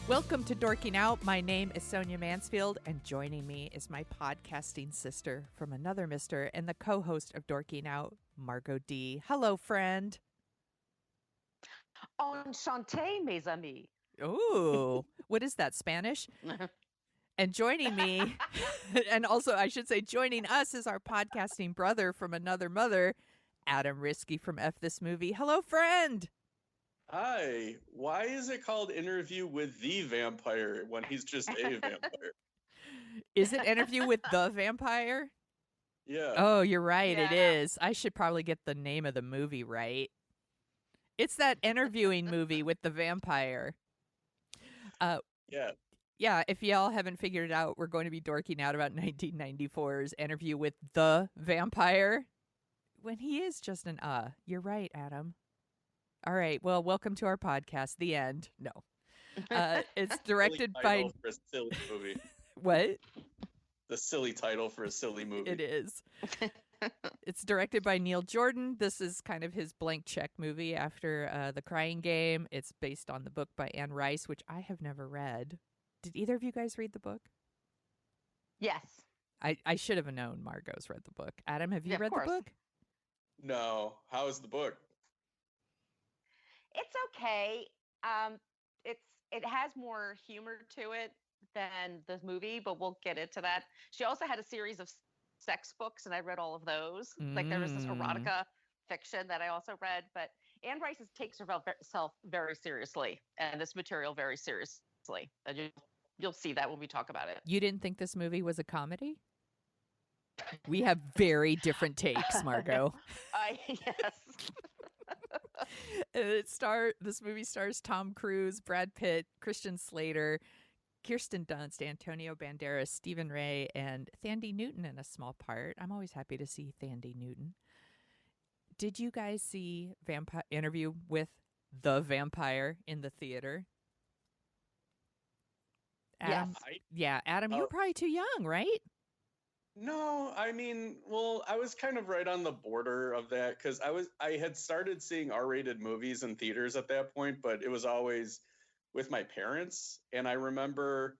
Welcome to Dorking Out. My name is Sonia Mansfield, and joining me is my podcasting sister from another mister and the co-host of Dorking Out, Margo D. Hello, friend. Enchanté, mes amis. Ooh, what is that, Spanish? And joining me, and also I should say joining us is our podcasting brother from another mother, Adam Riske from F This Movie. Hello, friend. Hi. Why is it called Interview with the Vampire when he's just a vampire? Is it Interview with the Vampire? Yeah. Oh, you're right. It Yeah. is. I should probably get the name of the movie right. It's that interviewing movie with the vampire. Yeah. Yeah, if y'all haven't figured it out, we're going to be dorking out about 1994's Interview with the Vampire. When he is just an You're right, Adam. All right. Well, welcome to our podcast. The end. No. It's directed Silly by title for a silly movie. what? The silly title for a silly movie. It is. It's directed by Neil Jordan. This is kind of his blank check movie after The Crying Game. It's based on the book by Anne Rice, which I have never read. Did either of you guys read the book? Yes. I should have known Margot's read the book. Adam, have you Yeah, of read the course. book? No. How is the book? It's okay. It has more humor to it than the movie, but we'll get into that. She also had a series of sex books, and I read all of those. Like there was this erotica fiction that I also read, but Anne Rice takes herself very seriously, and this material very seriously. And you'll see that when we talk about it. You didn't think this movie was a comedy? We have very different takes, Margo. Yes. This movie stars Tom Cruise, Brad Pitt, Christian Slater, Kirsten Dunst, Antonio Banderas, Stephen Ray, and Thandie Newton in a small part. I'm always happy to see Thandie Newton. Did you guys see Interview with the Vampire in the theater? Adam? Yes. Yeah, Adam, you were probably too young, right? No, I mean, well, I was kind of right on the border of that because I had started seeing R-rated movies in theaters at that point, but it was always with my parents. And I remember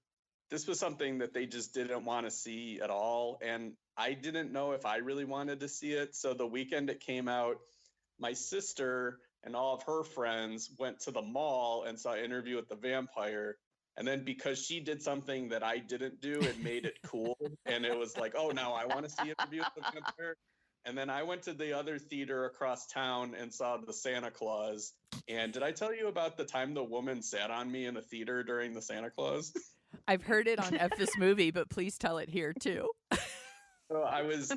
this was something that they just didn't want to see at all. And I didn't know if I really wanted to see it. So the weekend it came out, my sister and all of her friends went to the mall and saw Interview with the Vampire. And then because she did something that I didn't do, it made it cool. And it was like, oh, now I want to see Interview with the Vampire. And then I went to the other theater across town and saw the Santa Claus. And did I tell you about the time the woman sat on me in the theater during the Santa Claus? I've heard it on F This Movie, but please tell it here too. So that was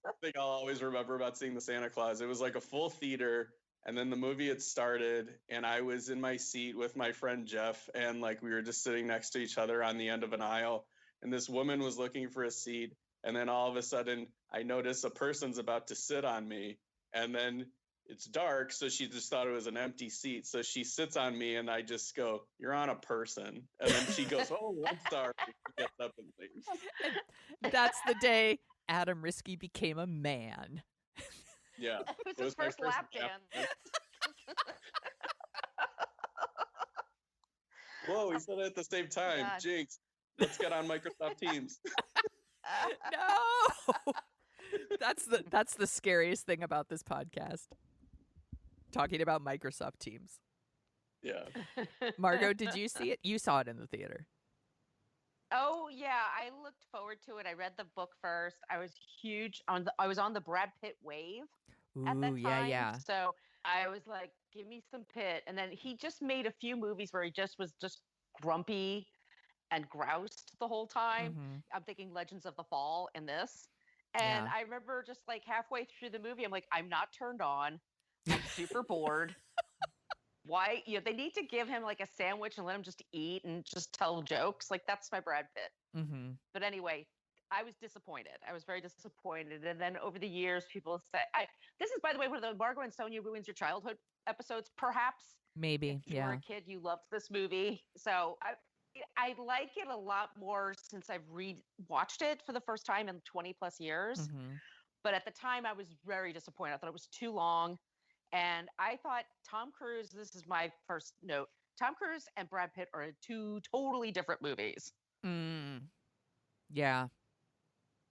something I'll always remember about seeing the Santa Claus. It was like a full theater. And then the movie had started, and I was in my seat with my friend Jeff, and like we were just sitting next to each other on the end of an aisle. And this woman was looking for a seat, and then all of a sudden, I notice a person's about to sit on me, and then it's dark, so she just thought it was an empty seat. So she sits on me, and I just go, "You're on a person," and then she goes, "Oh, I'm sorry." She gets up and leaves. That's the day Adam Riske became a man. Yeah, It was his my first lap dance. Whoa, we said it at the same time. God. Jinx, let's get on Microsoft Teams. No. That's the scariest thing about this podcast. Talking about Microsoft Teams. Yeah. Margo, did you see it? You saw it in the theater. Oh yeah, I looked forward to it. I read the book first. I was huge I was on the Brad Pitt wave at that Ooh, time. yeah. So I was like, give me some Pitt. And then he just made a few movies where he was just grumpy and groused the whole time. Mhm. I'm thinking Legends of the Fall and this. And Yeah. I remember just like halfway through the movie, I'm like, I'm not turned on. I'm super bored. Why? They need to give him like a sandwich and let him just eat and just tell jokes. Like that's my Brad Pitt. Mm-hmm. But anyway, I was disappointed. I was very disappointed. And then over the years, people say, this is, by the way, one of the Margo and Sonia Ruins Your Childhood episodes, perhaps. Maybe, if you were a kid, you loved this movie. So I like it a lot more since I've watched it for the first time in 20 plus years. Mm-hmm. But at the time, I was very disappointed. I thought it was too long. And I thought Tom Cruise, this is my first note, Tom Cruise and Brad Pitt are in two totally different movies. Yeah,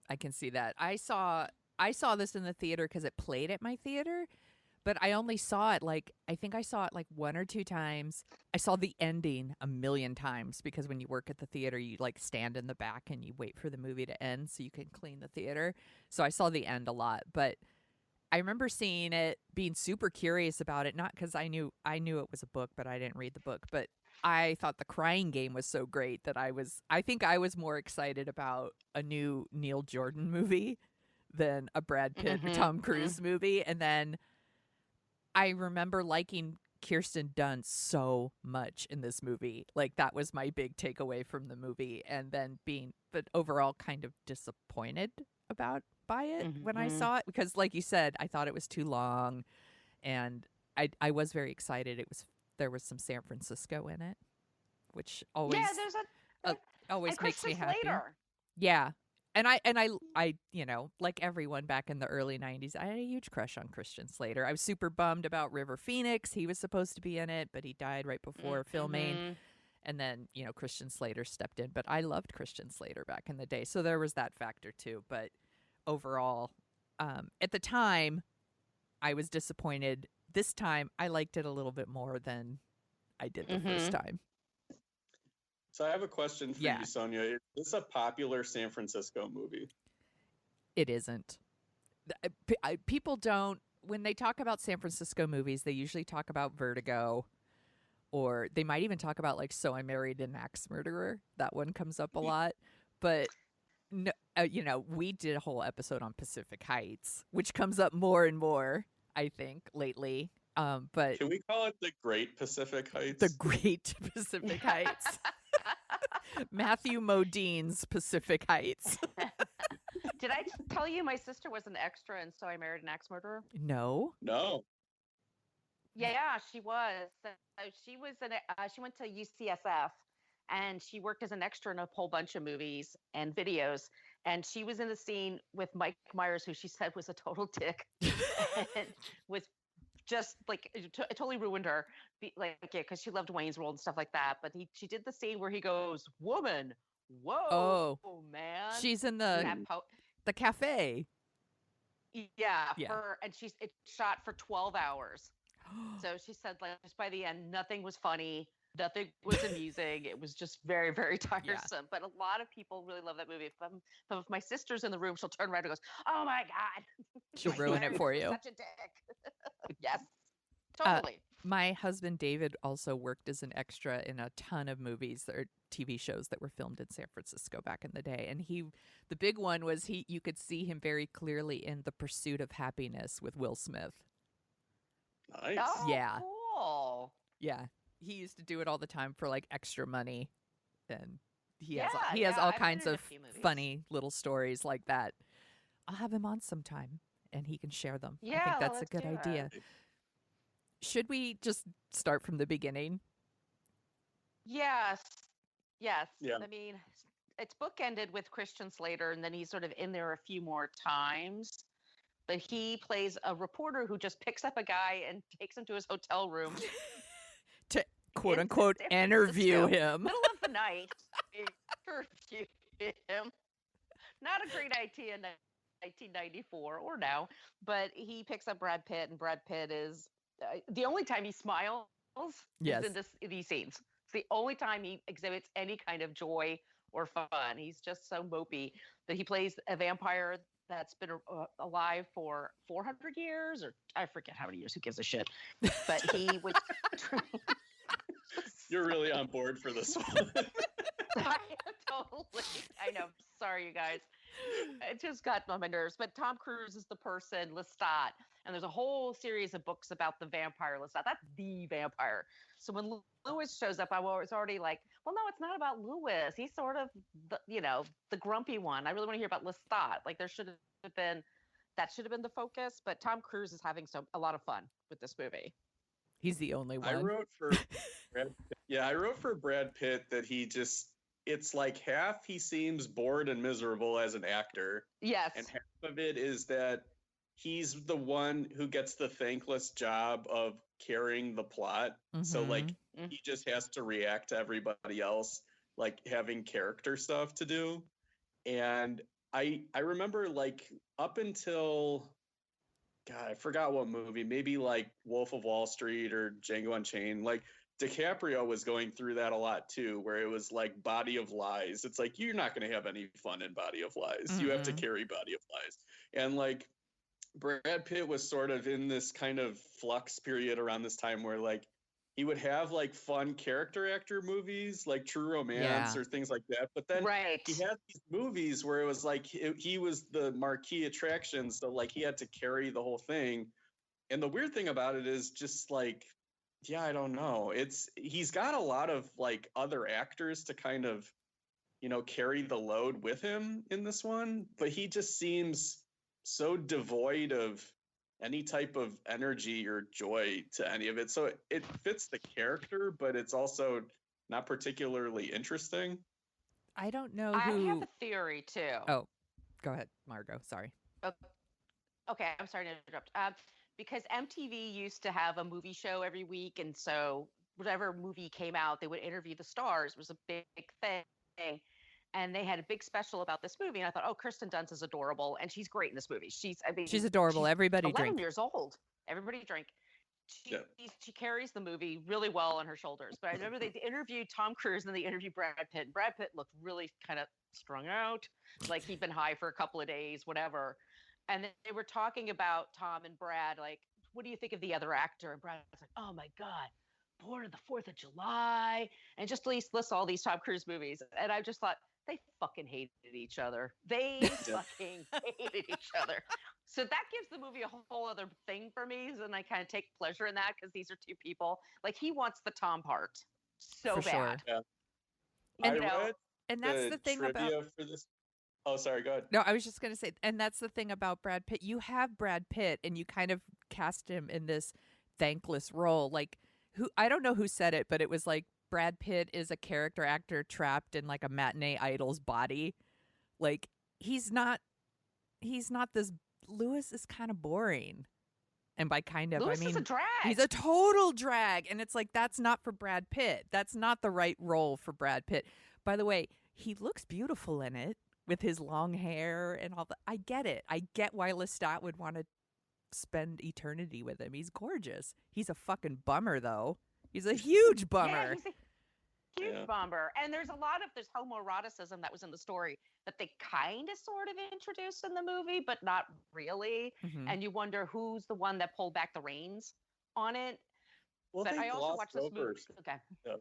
I can see that. I saw this in the theater because it played at my theater, but I only saw it I think I saw it like 1 or 2 times. I saw the ending a million times because when you work at the theater, you stand in the back and you wait for the movie to end so you can clean the theater. So I saw the end a lot, but I remember seeing it, being super curious about it, not because I knew it was a book, but I didn't read the book, but I thought The Crying Game was so great that I think I was more excited about a new Neil Jordan movie than a Brad Pitt or Tom Cruise movie. And then I remember liking Kirsten Dunst so much in this movie. That was my big takeaway from the movie. And then but overall kind of disappointed by it when I saw it. Because like you said, I thought it was too long. And I was very excited. There was some San Francisco in it, which always always makes me happy. Slater. Yeah. And I like everyone back in the early 90s, I had a huge crush on Christian Slater. I was super bummed about River Phoenix. He was supposed to be in it, but he died right before filming. And then, Christian Slater stepped in. But I loved Christian Slater back in the day. So there was that factor too. But overall, at the time, I was disappointed. This time, I liked it a little bit more than I did the first time. So I have a question for you, Sonia. Is this a popular San Francisco movie? It isn't. People don't, when they talk about San Francisco movies, they usually talk about Vertigo, or they might even talk about So I Married an Axe Murderer. That one comes up a lot. But, no, we did a whole episode on Pacific Heights, which comes up more and more, I think, lately. But can we call it the Great Pacific Heights? The Great Pacific Heights. Matthew Modine's Pacific Heights. Did I tell you my sister was an extra in So I Married an Axe Murderer? No. Yeah, she was. She went to UCSF, and she worked as an extra in a whole bunch of movies and videos. And she was in the scene with Mike Myers, who she said was a total dick, and was just it totally ruined her, because she loved Wayne's World and stuff like that. But she did the scene where he goes, "Woman, whoa, man." She's in the cafe. Yeah. And it's shot for 12 hours. So she said, just by the end, nothing was funny, nothing was amusing. It was just very, very tiresome. Yeah. But a lot of people really love that movie. If my sister's in the room, she'll turn around and goes, "Oh my God." She'll ruin it for you. Such a dick. Yes, totally. My husband David also worked as an extra in a ton of movies or TV shows that were filmed in San Francisco back in the day. And the big one was you could see him very clearly in The Pursuit of Happiness with Will Smith. Nice. Oh, yeah. Cool. Yeah. He used to do it all the time for extra money. And he has all kinds of funny little stories like that. I'll have him on sometime and he can share them. Yeah, I think that's a good idea. Should we just start from the beginning? Yes. Yeah. I mean, it's bookended with Christian Slater, and then he's sort of in there a few more times. But he plays a reporter who just picks up a guy and takes him to his hotel room to quote unquote interview him. Middle of the night, interview him. Not a great idea in 1994 or now, but he picks up Brad Pitt, and Brad Pitt is the only time he smiles is in these scenes. It's the only time he exhibits any kind of joy or fun. He's just so mopey. But he plays a vampire that's been alive for 400 years, or I forget how many years. Who gives a shit? But he would. You're really on board for this one. Totally. I know. Sorry, you guys. It just got on my nerves. But Tom Cruise is the person, Lestat. And there's a whole series of books about the vampire Lestat. That's the vampire. So when Lewis shows up, I was already like, well, no, it's not about Lewis. He's sort of the grumpy one. I really want to hear about Lestat. That should have been the focus. But Tom Cruise is having a lot of fun with this movie. He's the only one. I wrote for Brad Pitt that it's like half he seems bored and miserable as an actor. Yes. And half of it is that he's the one who gets the thankless job of carrying the plot. So like he just has to react to everybody else like having character stuff to do. And I remember like up until God, I forgot what movie, maybe like Wolf of Wall Street or Django Unchained, like DiCaprio was going through that a lot too, where it was like Body of Lies. It's like, you're not going to have any fun in Body of Lies. You have to carry Body of Lies. And like Brad Pitt was sort of in this kind of flux period around this time where like he would have like fun character actor movies like True Romance or things like that. But then he had these movies where it was like he was the marquee attraction. So like he had to carry the whole thing. And the weird thing about it is just like, yeah, I don't know. He's got a lot of like other actors to kind of, you know, carry the load with him in this one. But he just seems so devoid of any type of energy or joy to any of it. So it fits the character, but it's also not particularly interesting. I don't know I have a theory too. Oh, go ahead, Margo. Sorry. Okay, I'm sorry to interrupt. Because MTV used to have a movie show every week, and so whatever movie came out, they would interview the stars. It was a big thing. And they had a big special about this movie, and I thought, oh, Kirsten Dunst is adorable, and she's great in this movie. She's adorable. Everybody 11 drink. years old. Everybody drink. She carries the movie really well on her shoulders. But I remember they interviewed Tom Cruise, and then they interviewed Brad Pitt. And Brad Pitt looked really kind of strung out, like he'd been high for a couple of days, whatever. And they were talking about Tom and Brad, like, what do you think of the other actor? And Brad was like, oh my God, Born on the 4th of July, and just list all these Tom Cruise movies. And I just thought, they fucking hated each other. They fucking hated each other. So that gives the movie a whole other thing for me. And I kind of take pleasure in that because these are two people. Like, he wants the Tom part so for bad. Sure. Yeah. And, and that's the thing about for this. Oh, sorry, go ahead. No, I was just going to say, and that's the thing about Brad Pitt. You have Brad Pitt, and you kind of cast him in this thankless role. Like, I don't know who said it, but it was like Brad Pitt is a character actor trapped in like a matinee idol's body. Like, he's not this. Lewis is kind of boring. And by kind of, Lewis I mean, is a drag. He's a total drag. And it's like, that's not for Brad Pitt. That's not the right role for Brad Pitt. By the way, he looks beautiful in it. With his long hair and all that. I get it. I get why Lestat would want to spend eternity with him. He's gorgeous. He's a fucking bummer, though. He's a huge bummer. Yeah, he's a huge bummer. And there's a lot of this homoeroticism that was in the story that they kind of sort of introduced in the movie, but not really. Mm-hmm. And you wonder who's the one that pulled back the reins on it. Well, but I also watched this movie. Okay. Yeah.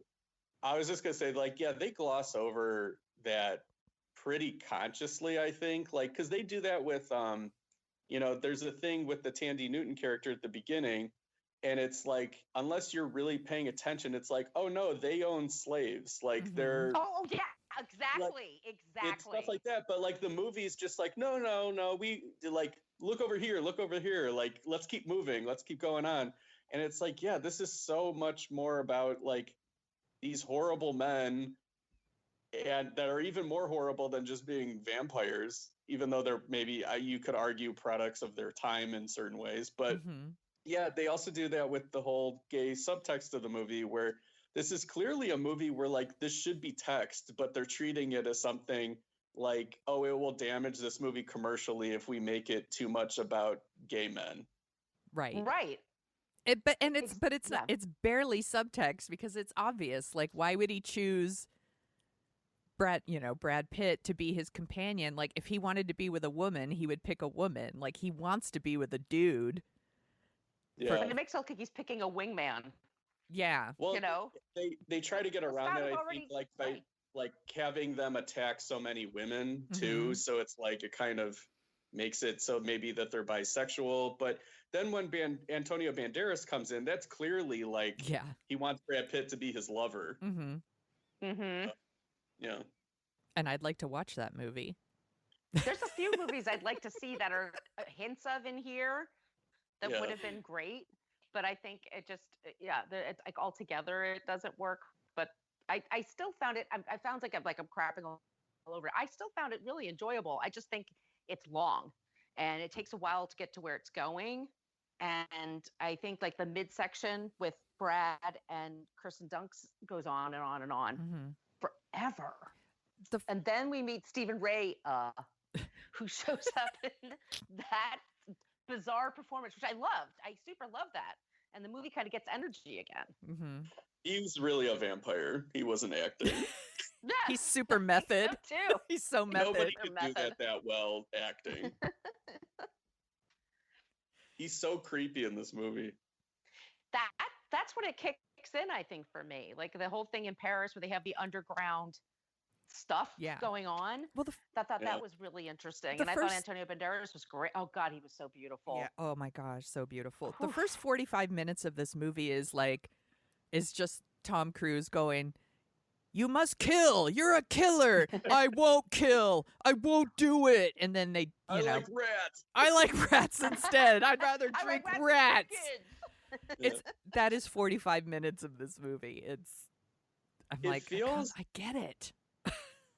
I was just going to say, like, yeah, they gloss over that pretty consciously, I think, like, because they do that with you know, there's a thing with the Tandy Newton character at the beginning, and it's like, unless you're really paying attention, it's like, oh no, they own slaves, like they're yeah, exactly. It's stuff like that. But like the movie's just like, no, we like, look over here, like, let's keep moving, let's keep going on. And it's like, yeah, this is so much more about like these horrible men, and that are even more horrible than just being vampires, even though they're maybe, you could argue, products of their time in certain ways. But yeah, they also do that with the whole gay subtext of the movie, where this is clearly a movie where like this should be text, but they're treating it as something like, oh, it will damage this movie commercially if we make it too much about gay men. Right. But it's not, it's barely subtext because it's obvious. Like, why would he choose Brad Pitt to be his companion? Like, if he wanted to be with a woman, he would pick a woman. Like, he wants to be with a dude. Yeah. But it makes it look like he's picking a wingman. Yeah. Well, you know, they try to get around that, I think, like by like having them attack so many women too. So it's like it kind of makes it so maybe that they're bisexual. But then when Antonio Banderas comes in, that's clearly like, he wants Brad Pitt to be his lover. Yeah. And I'd like to watch that movie. There's a few movies I'd like to see that are hints of in here that would have been great. But I think it just, it's like altogether it doesn't work. But I still found it, I found like I'm crapping all over it. I still found it really enjoyable. I just think it's long. and it takes a while to get to where it's going. And I think like the midsection with Brad and Kirsten Dunst goes on and on and on forever. And then we meet Stephen Ray, who shows up in that bizarre performance, which I loved. I super loved that. And the movie kind of gets energy again. He's really a vampire. He wasn't acting. Yeah, he's super method. so too. He's so method. Nobody could do that well acting. He's so creepy in this movie. That's when it kicks in, I think, for me. Like the whole thing in Paris where they have the underground stuff going on. Well, that was really interesting. And I thought Antonio Banderas was great. Oh God, he was so beautiful. Yeah. Oh my gosh, so beautiful. The first 45 minutes of this movie is just Tom Cruise going, "You must kill. You're a killer. I won't kill. I won't do it." And then they, I like rats. I like rats instead. I'd rather drink rats. That is 45 minutes of this movie. I get it.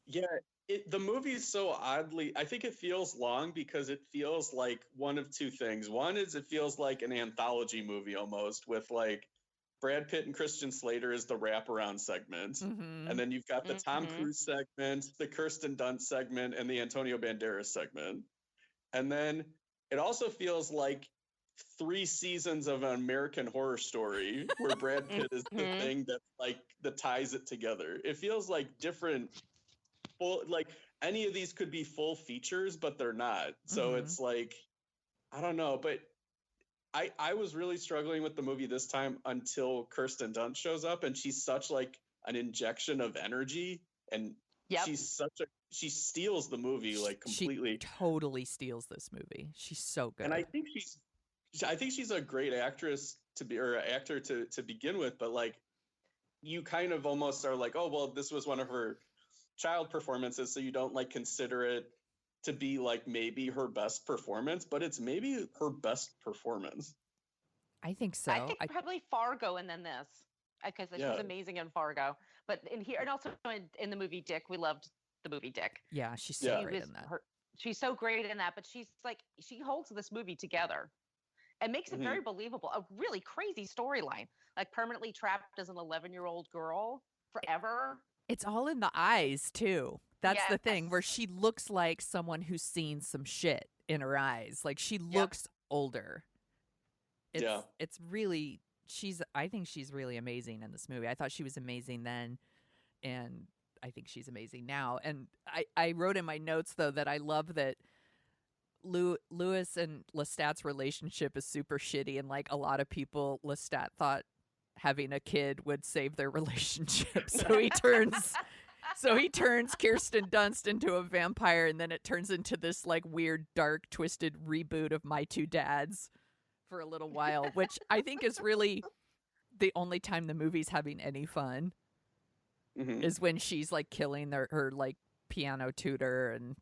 Yeah, the movie is so oddly, I think it feels long because it feels like one of two things. One is it feels like an anthology movie almost, with like Brad Pitt and Christian Slater is the wraparound segment. And then you've got the Tom Cruise segment, the Kirsten Dunst segment, and the Antonio Banderas segment. And then it also feels like 3 seasons of an American Horror Story where Brad Pitt is the thing that ties it together. It feels like different like any of these could be full features, but they're not. So it's like, I don't know, but I was really struggling with the movie this time until Kirsten Dunst shows up, and she's such like an injection of energy, and she steals the movie like completely. She totally steals this movie. She's so good. And I think she's a great actress actor to begin with, but like you kind of almost are like, oh well, this was one of her child performances, so you don't like consider it to be like maybe her best performance, but it's maybe her best performance. I think so. I think probably Fargo and then this, because she's amazing in Fargo. But in here, and also in the movie Dick, we loved the movie Dick. Yeah, she's so great in that. She's so great in that, but she's like, she holds this movie together and makes it very believable. A really crazy storyline, like permanently trapped as an 11-year-old girl forever. It's all in the eyes, too. That's the thing, where she looks like someone who's seen some shit in her eyes. Like, she looks older. It's really, I think she's really amazing in this movie. I thought she was amazing then, and I think she's amazing now. And I wrote in my notes, though, that I love that Louis and Lestat's relationship is super shitty, and like a lot of people, Lestat thought having a kid would save their relationship. So he turns Kirsten Dunst into a vampire, and then it turns into this like weird, dark, twisted reboot of My Two Dads for a little while, which I think is really the only time the movie's having any fun is when she's like killing her like piano tutor and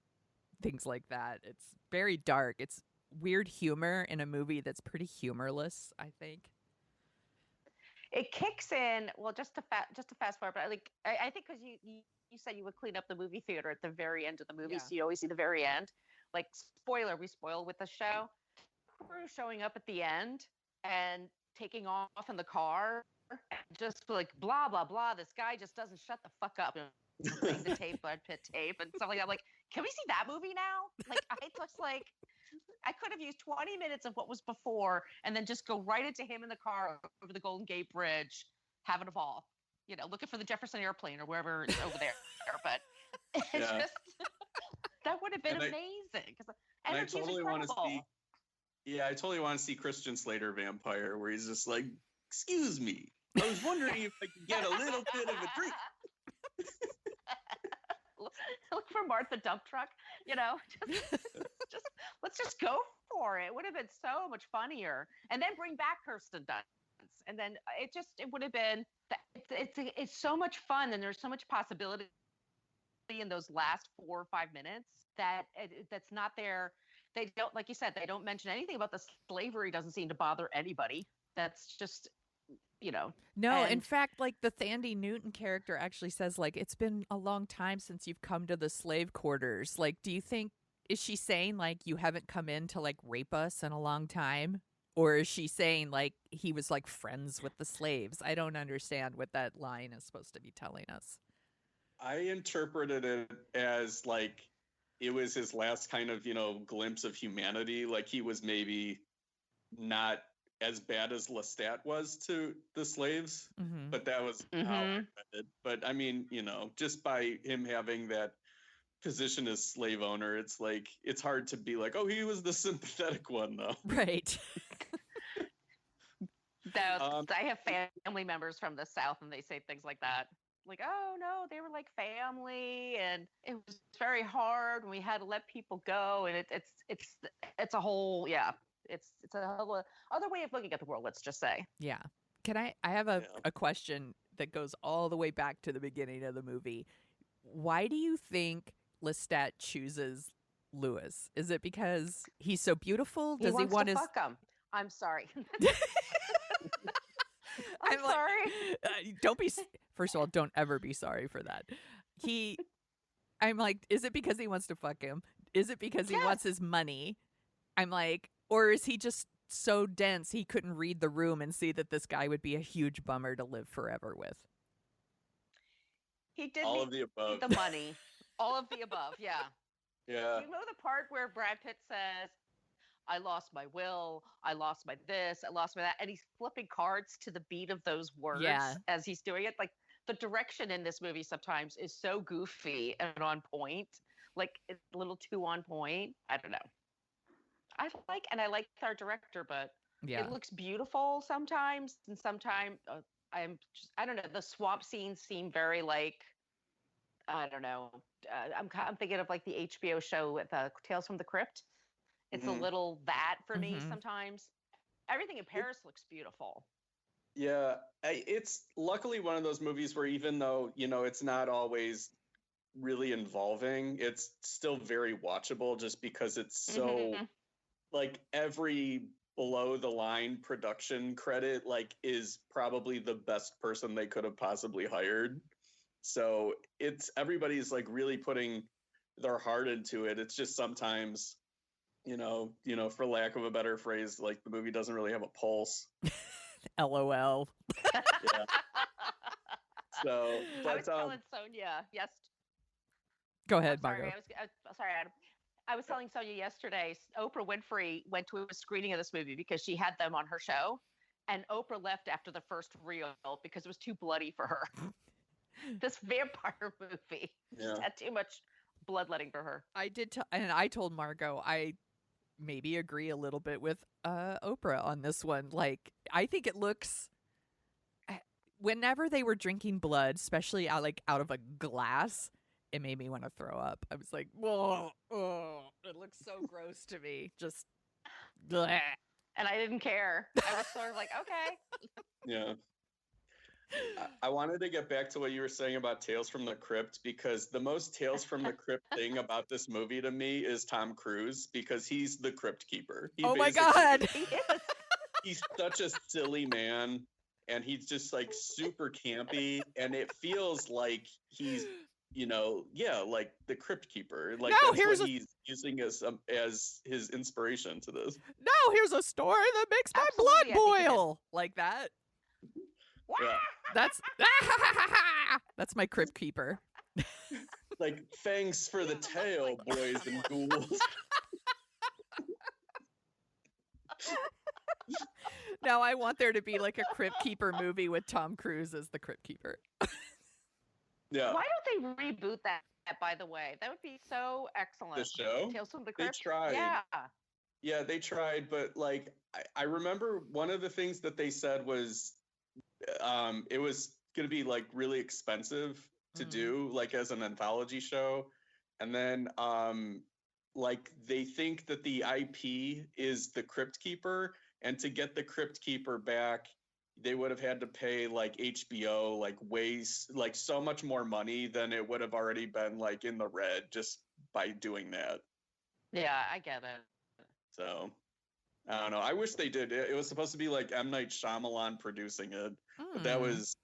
things like that. It's very dark. It's weird humor in a movie that's pretty humorless, I think. It kicks in, well, just to fast forward, but I think because you said you would clean up the movie theater at the very end of the movie, so you always see the very end. Like, spoiler, we spoil with the show. Crew showing up at the end and taking off in the car, just like blah blah blah. This guy just doesn't shut the fuck up. Playing the tape, Brad Pitt tape, and stuff like that. I'm like, can we see that movie now? Like, I just like. I could have used 20 minutes of what was before and then just go right into him in the car over the Golden Gate Bridge, having a ball, looking for the Jefferson Airplane or wherever it's over there. But it's just, that would have been amazing. And I totally want to see, I totally want to see Christian Slater vampire, where he's just like, excuse me, I was wondering if I could get a little bit of a drink. Look for Martha Dump Truck, just let's just go for it. It would have been so much funnier, and then bring back Kirsten Dunst, and then it would have been. It's so much fun, and there's so much possibility in those last 4 or 5 minutes that's not there. They don't, like you said, they don't mention anything about the slavery. Doesn't seem to bother anybody. That's just. No, in fact, like the Thandie Newton character actually says, like, it's been a long time since you've come to the slave quarters. Like, do you think is she saying like you haven't come in to like rape us in a long time? Or is she saying like he was like friends with the slaves? I don't understand what that line is supposed to be telling us. I interpreted it as like it was his last kind of, glimpse of humanity. Like he was maybe not as bad as Lestat was to the slaves, but that was how I read it. But I mean, just by him having that position as slave owner, it's like it's hard to be like, oh, he was the sympathetic one, though. Right. I have family members from the South, and they say things like that. Like, oh no, they were like family, and it was very hard, and we had to let people go, and it's a whole it's a whole other way of looking at the world. Let's just say. Yeah. Can I have a question that goes all the way back to the beginning of the movie. Why do you think Lestat chooses Lewis? Is it because he's so beautiful? Does he want to fuck him? I'm sorry. I'm like, sorry. Don't be. First of all, don't ever be sorry for that. I'm like, is it because he wants to fuck him? Is it because he wants his money? I'm like, or is he just so dense he couldn't read the room and see that this guy would be a huge bummer to live forever with? He did all of the above. The money. All of the above, yeah. Yeah. You know the part where Brad Pitt says, I lost my will, I lost my this, I lost my that, and he's flipping cards to the beat of those words as he's doing it. Like the direction in this movie sometimes is so goofy and on point, like it's a little too on point. I don't know. I like our director, but it looks beautiful sometimes, and sometimes I don't know. The swamp scenes seem very like, I don't know. I'm thinking of like the HBO show with Tales from the Crypt. It's a little that for me sometimes. Everything in Paris looks beautiful. Yeah, it's luckily one of those movies where even though, it's not always really involving, it's still very watchable just because it's so, like every below the line production credit, like is probably the best person they could have possibly hired. So everybody's like really putting their heart into it. It's just sometimes, for lack of a better phrase, like the movie doesn't really have a pulse. LOL. Yeah. So, but, I was telling Sonia Go ahead, Margo. Sorry, Adam. I was telling Sonia yesterday, Oprah Winfrey went to a screening of this movie because she had them on her show, and Oprah left after the first reel because it was too bloody for her. This vampire movie just had too much bloodletting for her. I told Margo I maybe agree a little bit with Oprah on this one. Like, I think it looks. Whenever they were drinking blood, especially out of a glass, it made me want to throw up. I was like, whoa, it looks so gross to me. Just, bleh. And I didn't care. I was sort of like, okay. Yeah. I wanted to get back to what you were saying about Tales from the Crypt, because the most Tales from the Crypt thing about this movie to me is Tom Cruise, because he's the Crypt Keeper. Oh my God. He's such a silly man, and he's just like super campy, and it feels like he's, like the Crypt Keeper. Like that's what he's using as his inspiration to this. Now here's a story that makes my blood boil. Like that. Yeah. That's my Crypt Keeper. Like, thanks for the tail, boys and ghouls. Now I want there to be like a Crypt Keeper movie with Tom Cruise as the Crypt Keeper. Yeah. Why don't they reboot that, by the way? That would be so excellent. The show? Tales from the Crypt? They tried. Yeah. Yeah, they tried, but like I remember one of the things that they said was it was going to be like really expensive to do, like as an anthology show. And then like they think that the IP is the Crypt Keeper, and to get the Crypt Keeper back, they would have had to pay like HBO like so much more money than it would have already been like in the red just by doing that. Yeah, I get it. So I don't know. I wish they did. It was supposed to be like M. Night Shyamalan producing it, but that was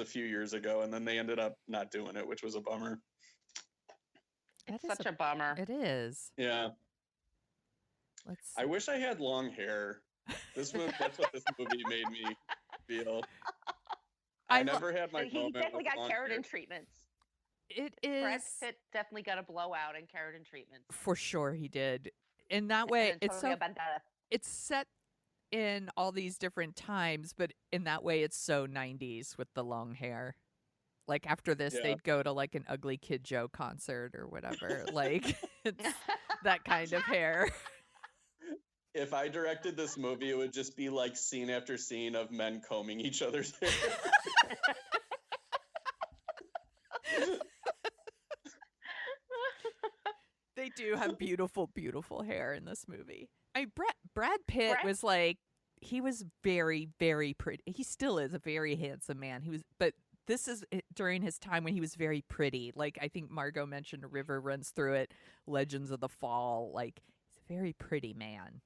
a few years ago, and then they ended up not doing it, which was a bummer. It's such a bummer. It is. Yeah. I wish I had long hair. That's what this movie made me feel. I never had my He moment definitely with got long keratin hair. treatments. It is. Brad Pitt definitely got a blowout in keratin treatments. For sure he did. In that way, it's set in all these different times, but in that way it's so 90s with the long hair. Like after this, they'd go to like an Ugly Kid Joe concert or whatever. Like it's that kind of hair. If I directed this movie, it would just be like scene after scene of men combing each other's hair. They do have beautiful, beautiful hair in this movie. Brad Pitt was like, he was very, very pretty. He still is a very handsome man. But this is during his time when he was very pretty. Like I think Margo mentioned, A River Runs Through It, Legends of the Fall. Like he's a very pretty man.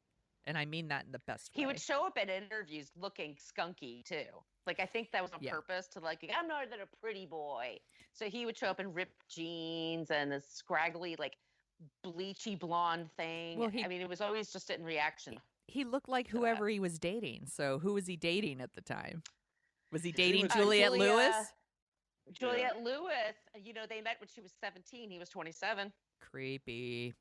And I mean that in the best way. He would show up at interviews looking skunky too. Like I think that was on purpose to like, I'm not than a pretty boy. So he would show up in ripped jeans and a scraggly, like bleachy blonde thing. Well, I mean, it was always just in reaction. He looked like whoever he was dating. So who was he dating at the time? Was he dating Juliette Lewis? Juliette Lewis. You know, they met when she was 17. He was 27. Creepy.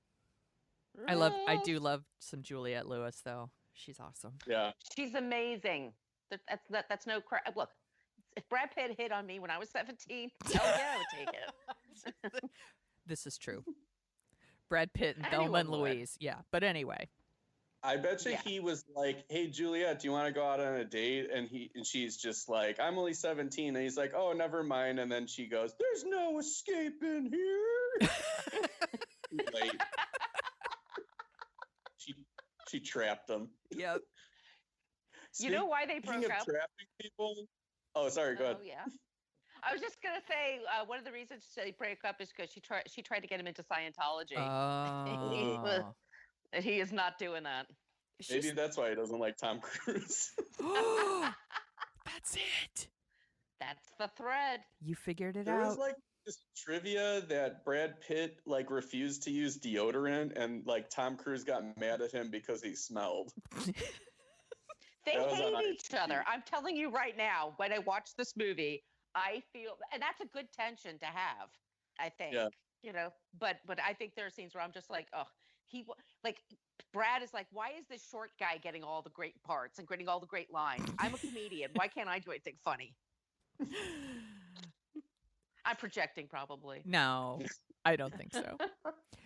I do love some Juliette Lewis though. She's awesome. Yeah. She's amazing. That's no crap. Look, if Brad Pitt hit on me when I was 17, hell yeah, I would take it. This is true. Brad Pitt and Thelma and Louise. Yeah. But anyway. I bet you he was like, "Hey Juliet, do you want to go out on a date?" And she's just like, "I'm only 17." And he's like, "Oh, never mind." And then she goes, "There's no escaping here." Late. She trapped him. Yep. You know why they broke up? Trapping people. Oh, sorry. Go ahead. Oh yeah. I was just gonna say one of the reasons they break up is because she tried to get him into Scientology. Oh. He is not doing that. Maybe that's why he doesn't like Tom Cruise. That's it. That's the thread. You figured it out. There was like this trivia that Brad Pitt like refused to use deodorant, and like Tom Cruise got mad at him because he smelled. They hate each other. I'm telling you right now, when I watch this movie, I feel, and that's a good tension to have, I think. Yeah. You know, but I think there are scenes where I'm just like, oh, Brad is like, why is this short guy getting all the great parts and getting all the great lines? I'm a comedian. Why can't I do anything funny? I'm projecting probably. No, I don't think so.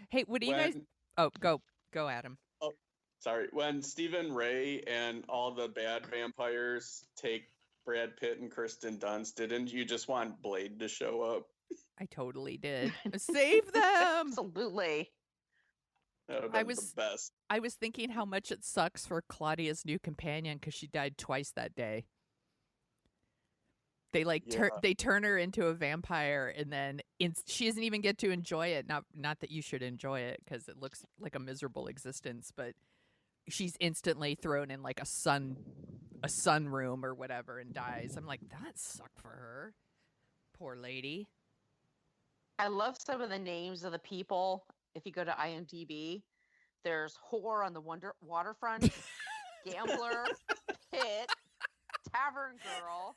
Hey, what do you guys? Oh, go, Adam. Oh, sorry. When Stephen Ray and all the bad vampires take Brad Pitt and Kirsten Dunst, didn't you just want Blade to show up? I totally did. Save them. Absolutely. That was the best. I was thinking how much it sucks for Claudia's new companion because she died twice that day. They they turn her into a vampire, and then she doesn't even get to enjoy it. Not that you should enjoy it because it looks like a miserable existence, but she's instantly thrown in like a sun room or whatever and dies. I'm like, that sucked for her. Poor lady. I love some of the names of the people. If you go to IMDb, there's whore on the waterfront, gambler, Pitt, tavern girl,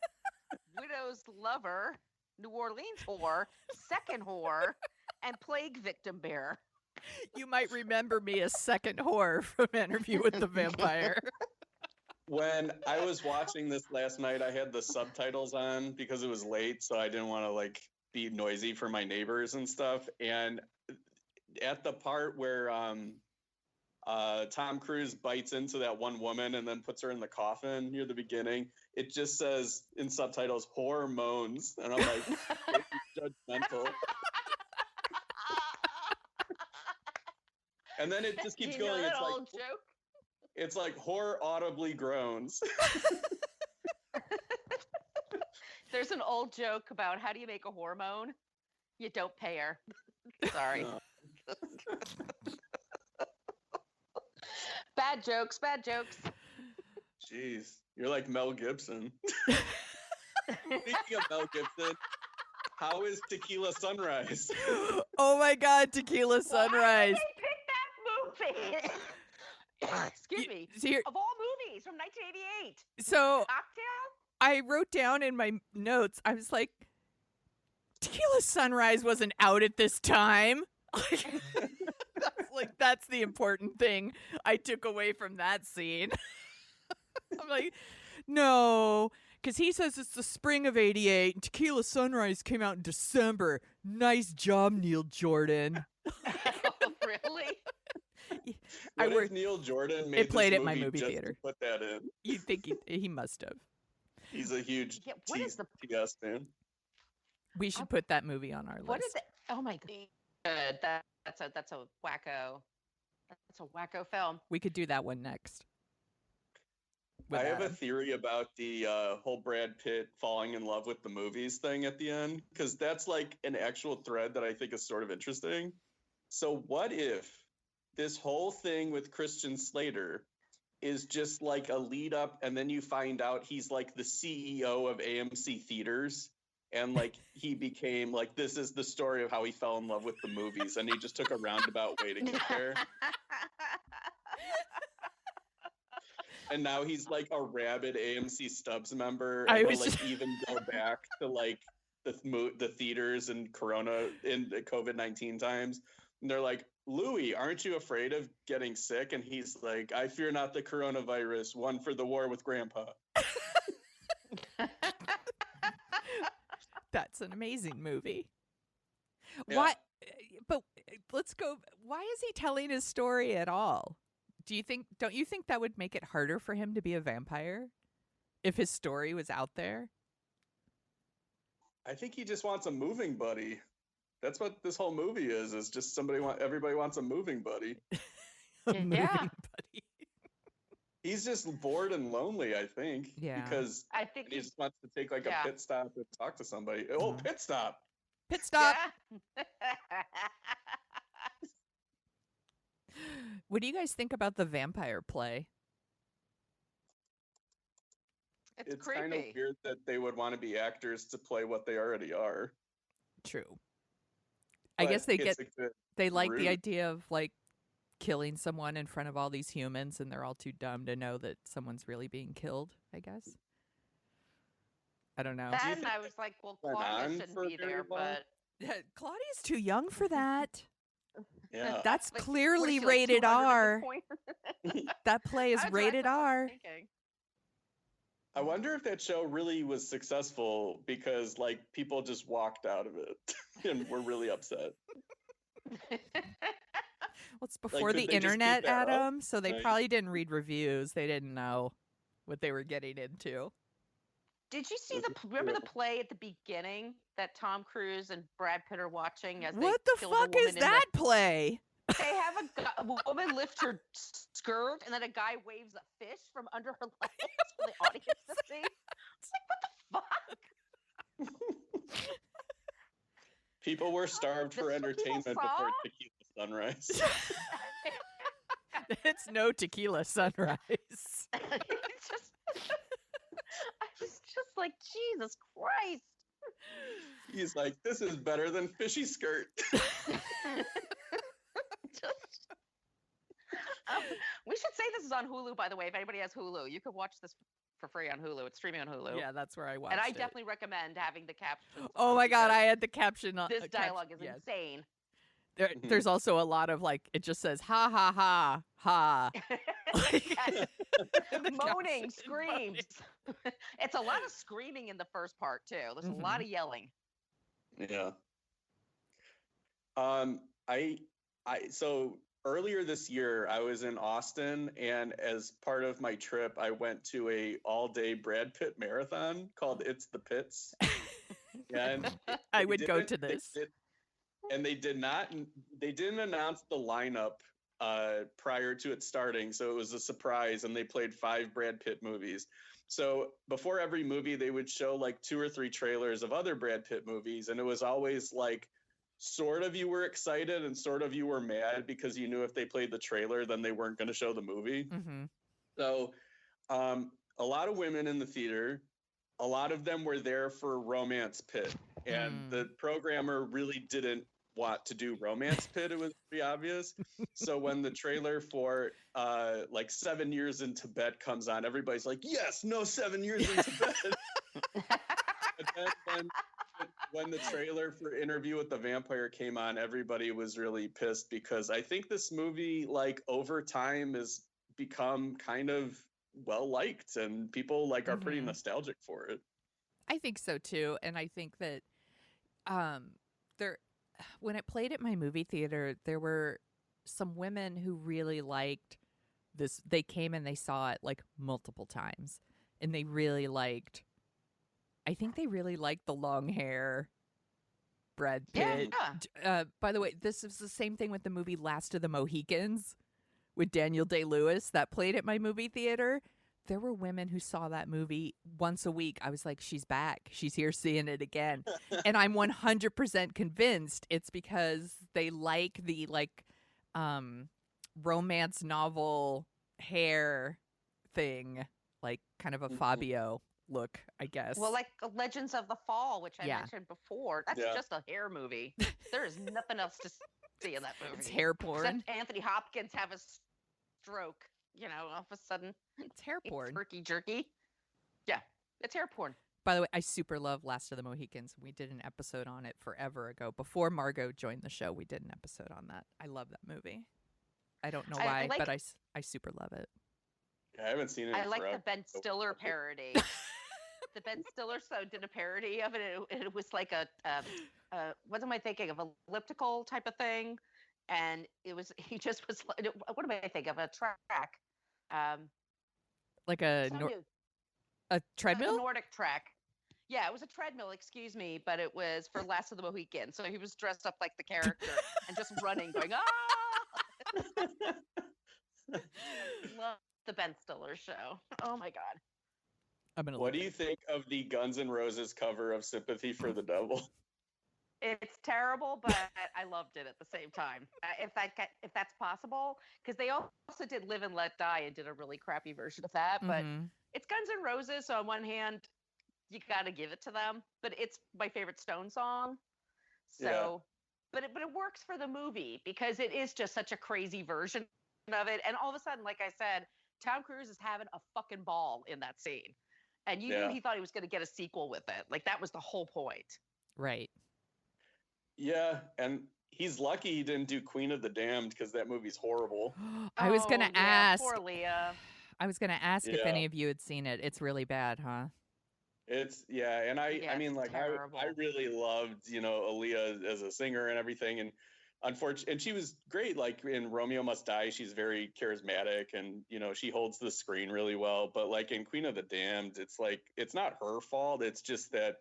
widow's lover, New Orleans whore, second whore, and plague victim bear. You might remember me as second whore from Interview with the Vampire. When I was watching this last night, I had the subtitles on because it was late, so I didn't want to be noisy for my neighbors and stuff. And at the part where Tom Cruise bites into that one woman and then puts her in the coffin near the beginning, it just says in subtitles, "hormones," and I'm like, judgmental. And then it just keeps going. It's old joke? It's like whore audibly groans. There's an old joke about how do you make a hormone? You don't pay her. Sorry. No. Bad jokes. Jeez, you're like Mel Gibson. Speaking of Mel Gibson, How is Tequila Sunrise? Oh my God, Tequila Sunrise. Why did they pick that movie? Excuse me. So, here, Of all movies from 1988. so Cocktail? I wrote down in my notes, I was like, Tequila Sunrise wasn't out at this time. That's the important thing I took away from that scene. I'm like, no, because he says it's the spring of '88 and Tequila Sunrise came out in December. Nice job, Neil Jordan. Really? What if Neil Jordan made it played this at my movie just theater. to put that in? You think he must have. He's a huge TS fan. We should put that movie on our list. What is it? Oh my God. That's a wacko. That's a wacko film. We could do that one next. I have a theory about the whole Brad Pitt falling in love with the movies thing at the end, because that's like an actual thread that I think is sort of interesting. So what if this whole thing with Christian Slater is just like a lead up, and then you find out he's like the CEO of AMC Theaters, and like he became like, this is the story of how he fell in love with the movies, and he just took a roundabout way to get there. And now he's like a rabid AMC Stubs member, and he'll like even go back to like the theaters in the COVID-19 times. And they're like, Louis, aren't you afraid of getting sick? And he's like, I fear not the coronavirus, one for the war with Grandpa. That's an amazing movie. Yeah. Why? But let's go. Why is he telling his story at all? Don't you think that would make it harder for him to be a vampire if his story was out there? I think he just wants a moving buddy. That's what this whole movie is just everybody wants a moving buddy. Moving buddy. He's just bored and lonely, I think. Yeah. Because I think he just wants to take like a pit stop and talk to somebody. Oh, pit stop. Pit stop. Yeah. What do you guys think about the vampire play? It's kind of creepy. weird that they would want to be actors to play what they already are. True. I guess they like the idea of like killing someone in front of all these humans, and they're all too dumb to know that someone's really being killed, I guess. I don't know. Then I was like, well, Claudia shouldn't be there, but Claudia's too young for that. Yeah. That's like, clearly what is she, rated like 200 at R. this point? That play is That's rated what I R. was thinking. I wonder if that show really was successful because like people just walked out of it and were really upset. Well, it's before the could they just keep internet, that up? Adam, so they Like- probably didn't read reviews. They didn't know what they were getting into. Did you see Was it remember the true? play at the beginning that Tom Cruise and Brad Pitt are watching as What they the killed a fuck woman is in that play? They have a woman lift her skirt, and then a guy waves a fish from under her legs for the audience to see. It's like, what the fuck? People were starved This for is what people entertainment saw? before Tequila Sunrise. It's no Tequila Sunrise. It's just, I was just like, Jesus Christ. He's like, this is better than Fishy Skirt. We should say this is on Hulu, by the way. If anybody has Hulu, you could watch this for free on Hulu. It's streaming on Hulu. Yeah, that's where I watched And I it. definitely recommend having the captions. Oh on my God, because I had the caption on. this dialogue is yes. insane. There's also a lot of like, it just says ha ha ha ha. Yes. The Moaning, caption, screams. It's a lot of screaming in the first part too. There's a lot of yelling. Yeah. So earlier this year, I was in Austin, and as part of my trip, I went to a all-day Brad Pitt marathon called It's the Pits. And I would go to this. And they didn't announce the lineup prior to it starting, so it was a surprise, and they played 5 Brad Pitt movies. So before every movie, they would show like 2 or 3 trailers of other Brad Pitt movies, and it was always like sort of you were excited and sort of you were mad because you knew if they played the trailer, then they weren't going to show the movie. Mm-hmm. So a lot of women in the theater, a lot of them were there for Romance Pitt. and the programmer really didn't want to do romance Pitt. It was pretty obvious. So when the trailer for like 7 Years in Tibet comes on, everybody's like, yes, no 7 years in Tibet. But then when the trailer for Interview with the Vampire came on, everybody was really pissed because I think this movie, like, over time has become kind of well liked and people like are pretty nostalgic for it. I think so too, and I think that there, when it played at my movie theater, there were some women who really liked this. They came and they saw it like multiple times, and they really liked. I think they really liked the long hair, Brad Pitt. Yeah. By the way, this is the same thing with the movie Last of the Mohicans with Daniel Day-Lewis that played at my movie theater. There were women who saw that movie once a week. I was like, she's back. She's here seeing it again. And I'm 100% convinced it's because they like the romance novel hair thing, like kind of a Fabio look, I guess. Well, like Legends of the Fall, which I mentioned before, that's just a hair movie. There is nothing else to see in that movie. It's hair porn. Except Anthony Hopkins have a stroke, all of a sudden. It's hair porn. Turkey jerky. Yeah, it's hair porn. By the way, I super love Last of the Mohicans. We did an episode on it forever ago. Before Margo joined the show, we did an episode on that. I love that movie. I don't know why, but I super love it. I haven't seen it. I like the Ben Stiller parody. The Ben Stiller did a parody of it. It was like a what am I thinking of? Elliptical type of thing, and he just was. What am I thinking of? A track. Like a treadmill? A Nordic track. Yeah, it was a treadmill, excuse me, but it was for Last of the Mohicans. So he was dressed up like the character and just running, going, ah! Love the Ben Stiller show. Oh, my God. What do you think of the Guns N' Roses cover of Sympathy for the Devil? It's terrible, but I loved it at the same time. If that's possible, because they also did Live and Let Die and did a really crappy version of that. But it's Guns N' Roses, so on one hand, you got to give it to them. But it's my favorite Stone song. So, but it works for the movie because it is just such a crazy version of it. And all of a sudden, like I said, Tom Cruise is having a fucking ball in that scene, and you knew he thought he was going to get a sequel with it. Like that was the whole point. Right. Yeah, and he's lucky he didn't do Queen of the Damned because that movie's horrible. I was going to ask. Poor Leah. I was going to ask if any of you had seen it. It's really bad, huh? It's and I mean, like I really loved, Aaliyah as a singer and everything, and unfortunately, and she was great. Like in Romeo Must Die, she's very charismatic, and she holds the screen really well. But like in Queen of the Damned, it's like it's not her fault. It's just that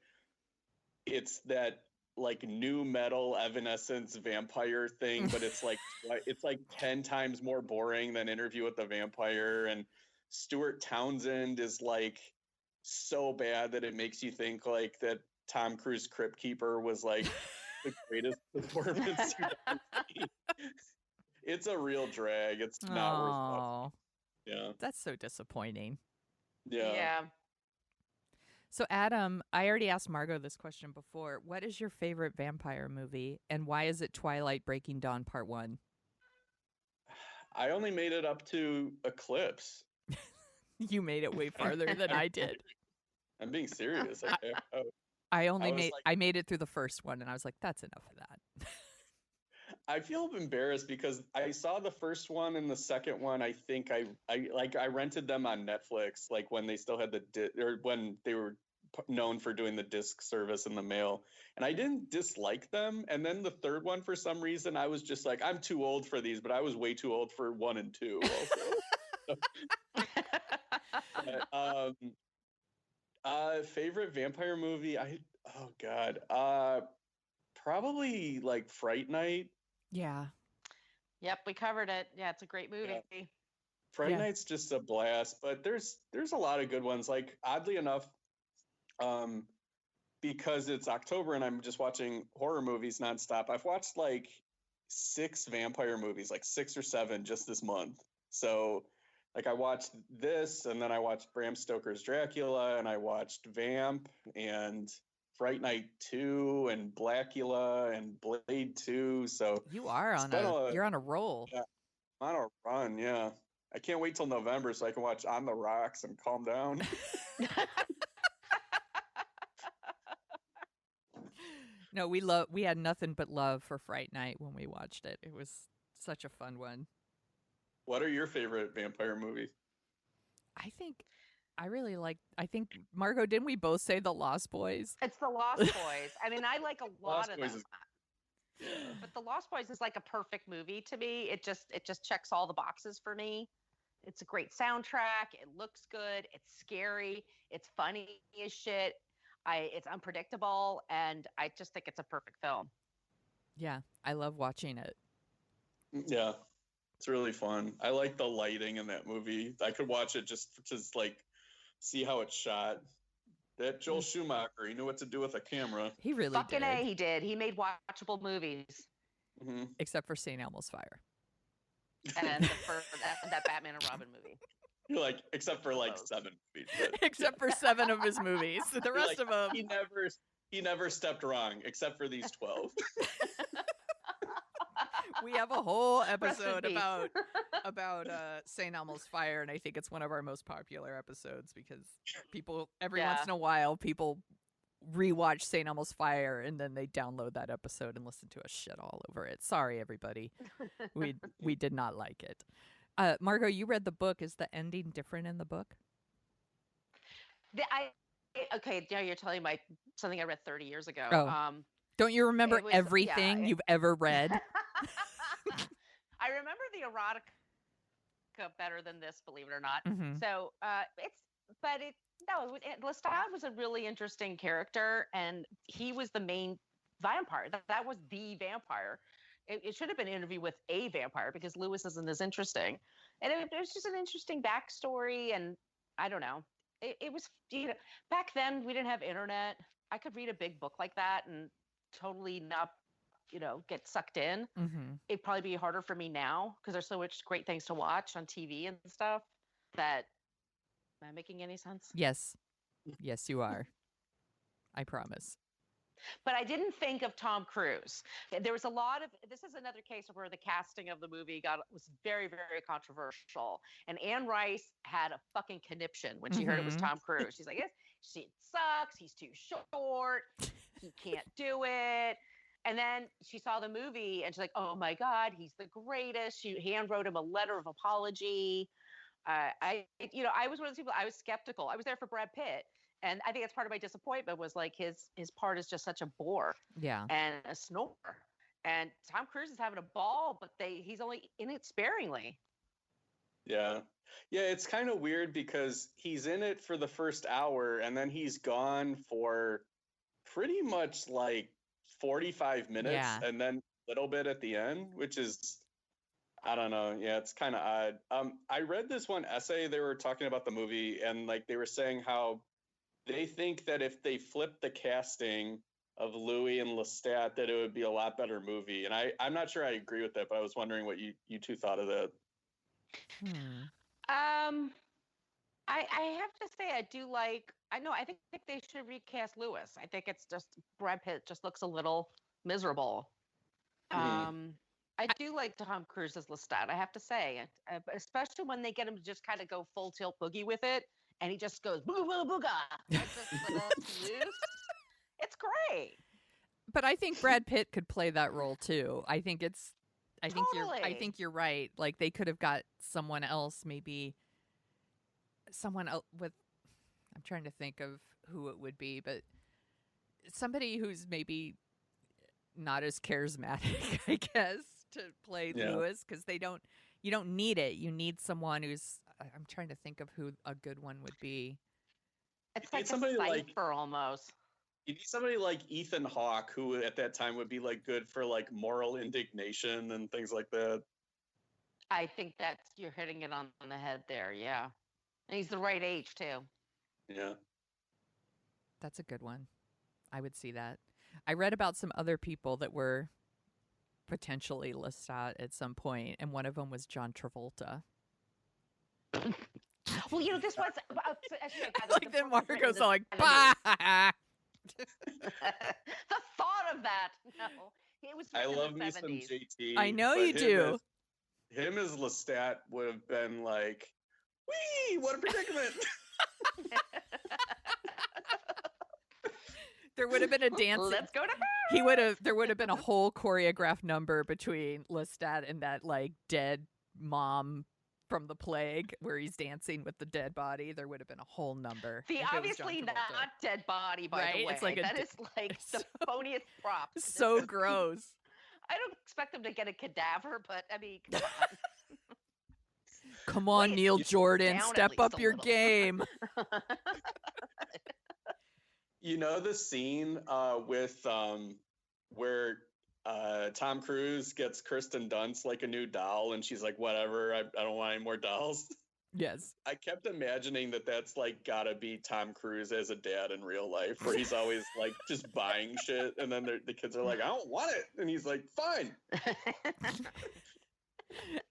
it's that like new metal Evanescence vampire thing, but it's like 10 times more boring than Interview with the Vampire. And Stuart Townsend is like so bad that it makes you think like that Tom Cruise Crypt Keeper was like the greatest performance you've ever seen. It's a real drag. It's not worth watching. Yeah. That's so disappointing. Yeah. So, Adam, I already asked Margo this question before. What is your favorite vampire movie, and why is it Twilight Breaking Dawn Part 1? I only made it up to Eclipse. You made it way farther than I did. I'm being serious. I made it through the first one, and I was like, that's enough of that. I feel embarrassed because I saw the first one and the second one. I think I rented them on Netflix, like when they still had or when they were known for doing the disc service in the mail, and I didn't dislike them. And then the third one, for some reason, I was just like, I'm too old for these, but I was way too old for 1 and 2 also. Favorite vampire movie? Probably like Fright Night. Yeah. Yep, we covered it. Yeah, it's a great movie. Yeah. Fright Night's just a blast, but there's a lot of good ones. Like oddly enough, because it's October and I'm just watching horror movies nonstop, I've watched like 6 vampire movies, like 6 or 7 just this month. So like I watched this, and then I watched Bram Stoker's Dracula, and I watched Vamp and Fright Night 2 and Blackula and Blade 2. So you're on a roll. Yeah, I'm on a run. Yeah, I can't wait till November so I can watch On the Rocks and calm down. No, we had nothing but love for Fright Night when we watched it. It was such a fun one. What are your favorite vampire movies? I think Margo, didn't we both say The Lost Boys? It's The Lost Boys. I mean, I like a lot of them. Yeah. But The Lost Boys is like a perfect movie to me. It just checks all the boxes for me. It's a great soundtrack. It looks good. It's scary. It's funny as shit. It's unpredictable, and I just think it's a perfect film. Yeah, I love watching it. Yeah, it's really fun. I like the lighting in that movie. I could watch it just like see how it's shot. That Joel Schumacher, he knew what to do with a camera. He really Fucking did. A, he did. He made watchable movies. Mm-hmm. Except for St. Elmo's Fire. And that Batman and Robin movie. You're like, except for like 7 movies. Except for 7 of his movies. The rest of them. He never stepped wrong, except for these 12. We have a whole episode about St. Elmo's Fire, and I think it's one of our most popular episodes because every once in a while, people rewatch St. Elmo's Fire and then they download that episode and listen to us shit all over it. Sorry, everybody. We did not like it. Margo, you read the book. Is the ending different in the book? Okay, now you're telling me something I read 30 years ago. Oh. Don't you remember everything you've ever read? I remember the erotica better than this, believe it or not. Mm-hmm. So Lestat was a really interesting character, and he was the main vampire. That was the vampire. It should have been an interview with a vampire because Lewis isn't as interesting. And it was just an interesting backstory. And I don't know. It was, back then we didn't have internet. I could read a big book like that and totally not, get sucked in. Mm-hmm. It'd probably be harder for me now because there's so much great things to watch on TV and stuff that, am I making any sense? Yes. Yes, you are. I promise. But I didn't think of Tom Cruise. There was this is another case where the casting of the movie was very, very controversial. And Anne Rice had a fucking conniption when she heard it was Tom Cruise. She's like, it sucks. He's too short. He can't do it. And then she saw the movie and she's like, oh my God, he's the greatest. She hand wrote him a letter of apology. I was one of those people, I was skeptical. I was there for Brad Pitt. And I think that's part of my disappointment was like his part is just such a bore and a snore. And Tom Cruise is having a ball, but he's only in it sparingly. Yeah. Yeah, it's kind of weird because he's in it for the first hour and then he's gone for pretty much like 45 minutes and then a little bit at the end, which is, I don't know. Yeah, it's kind of odd. I read this one essay. They were talking about the movie and like they were saying how they think that if they flipped the casting of Louis and Lestat, that it would be a lot better movie. And I'm not sure I agree with that, but I was wondering what you two thought of that. I have to say I do like. I think they should recast Lewis. I think it's just Brad Pitt just looks a little miserable. I do like Tom Cruise as Lestat. I have to say, especially when they get him to just kind of go full tilt boogie with it. And he just goes booga booga booga. It's great. But I think Brad Pitt could play that role too. I think you're right. Like they could have got someone else, maybe someone else with. I'm trying to think of who it would be, but somebody who's maybe not as charismatic, I guess, to play Lewis because you don't need it. You need someone who's. I'm trying to think of who a good one would be. It's like somebody Cypher almost. You need somebody like Ethan Hawke, who at that time would be like good for like moral indignation and things like that. I think you're hitting it on the head there. Yeah, and he's the right age too. Yeah, that's a good one. I would see that. I read about some other people that were potentially Lestat at some point, and one of them was John Travolta. Well, this was like then Margo's all like, bah! The thought of that. No, it was. I in love the me some 70s. JT. I know but you do. Him as Lestat would have been like, wee, what a predicament. There would have been a dance. Let's go to There would have been a whole choreographed number between Lestat and that like dead mom from the plague where he's dancing with the dead body. There would have been a whole number. the if it was obviously John not Travolta. dead body, by Right? the way. It's like that is like the phoniest prop. So gross. I don't expect them to get a cadaver, but I mean, come on. Come on, Wait, Neil you Jordan, down at step least up a your little. game. You know the scene with where Tom Cruise gets Kirsten Dunst like a new doll, and she's like, "Whatever, I don't want any more dolls." Yes. I kept imagining that that's like gotta be Tom Cruise as a dad in real life, where he's always like just buying shit, and then the kids are like, "I don't want it," and he's like, "Fine."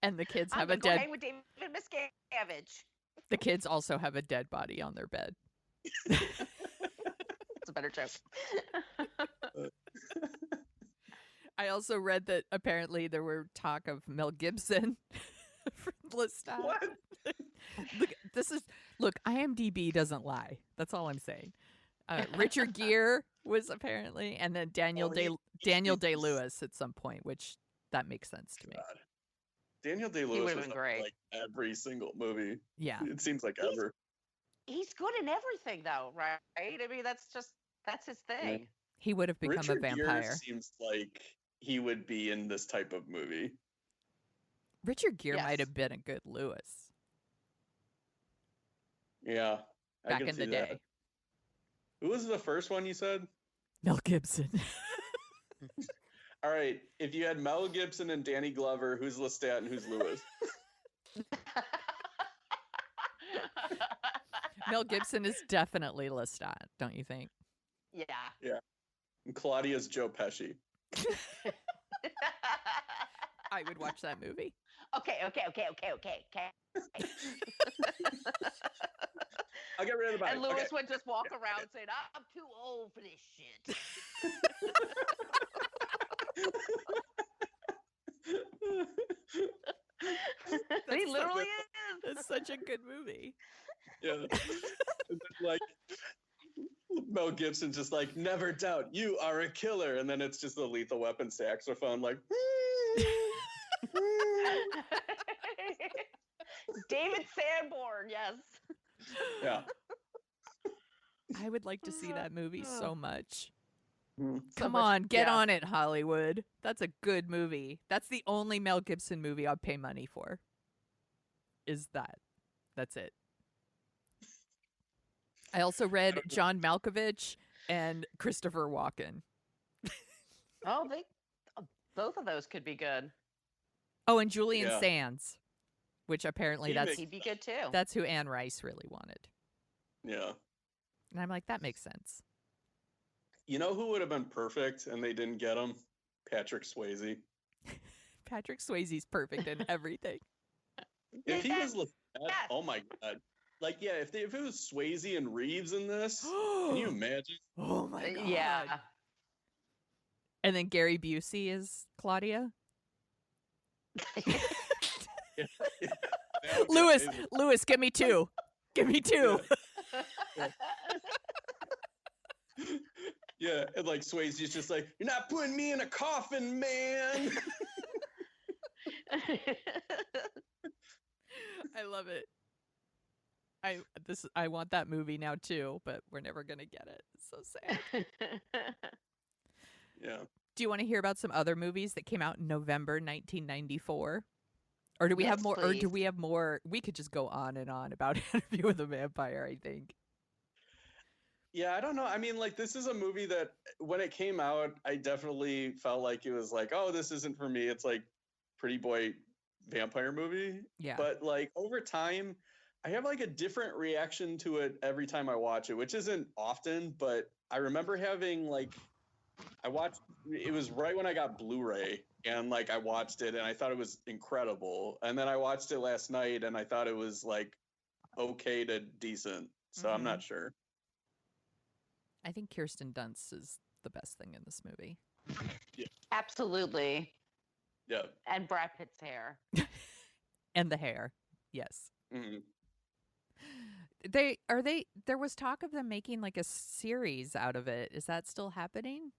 And the kids I'm have gonna a go dead. hang with David Miscavige. The kids also have a dead body on their bed. It's a better joke. I also read that apparently there were talk of Mel Gibson for Lestat. What? Look, IMDb doesn't lie. That's all I'm saying. Richard Gere was apparently, and then Daniel Day-Lewis at some point, which that makes sense to me. God. Daniel Day-Lewis would've was been in, great. like every single movie. Yeah. It seems like ever. He's good in everything, though, right? I mean, that's his thing. He would have become Richard a vampire. Gere seems like he would be in this type of movie. Richard Gere Yes. might have been a good Lewis Yeah. I back can in see the that. day. Who was the first one you said? Mel Gibson. All right. If you had Mel Gibson and Danny Glover, who's Lestat and who's Lewis? Mel Gibson is definitely Lestat, don't you think? Yeah. And Claudia's Joe Pesci. I would watch that movie. Okay. I'll get rid of the bike. And Lewis Okay. would just walk around saying, "I'm too old for this shit." He literally is. It's such a good movie. Yeah. And then, like, Mel Gibson's just like, never doubt, you are a killer. And then it's just the Lethal Weapon saxophone, like, David Sanborn, yes. yeah. I would like to see that movie so much. Mm. Come much- on, get yeah. on it, Hollywood. That's a good movie. That's the only Mel Gibson movie I'd pay money for. Is that. That's it. I also read John Malkovich and Christopher Walken. Oh, both of those could be good. Oh, and Julian Yeah. Sands, which apparently He that's makes- He'd be good too. that's who Anne Rice really wanted. Yeah. And I'm like, that makes sense. You know who would have been perfect and they didn't get him? Patrick Swayze. Patrick Swayze's perfect in everything. If he Yes. was Lestat, Yes. oh my God. Like, yeah, if it was Swayze and Reeves in this, can you imagine? Oh my god. Yeah. And then Gary Busey is Claudia. That would be Lewis, amazing. Lewis, give me two. Give me two. Yeah, and like Swayze's just like, you're not putting me in a coffin, man. I love it. I want that movie now too, but we're never gonna get it. It's so sad. Yeah. Do you want to hear about some other movies that came out in November 1994? Or do we have Yes, more? Or do please. we have more? We could just go on and on about Interview with a Vampire, I think. Yeah, I don't know. I mean, like, this is a movie that when it came out, I definitely felt like it was like, oh, this isn't for me. It's like pretty boy vampire movie. Yeah. But like over time, I have like a different reaction to it every time I watch it, which isn't often, but I remember having like, it was right when I got Blu-ray and like I watched it and I thought it was incredible. And then I watched it last night and I thought it was like okay to decent. So I'm not sure. I think Kirsten Dunst is the best thing in this movie. Absolutely. Yeah. And Brad Pitt's hair. And the hair. Yes. Mm-hmm. There was talk of them making like a series out of it. Is that still happening?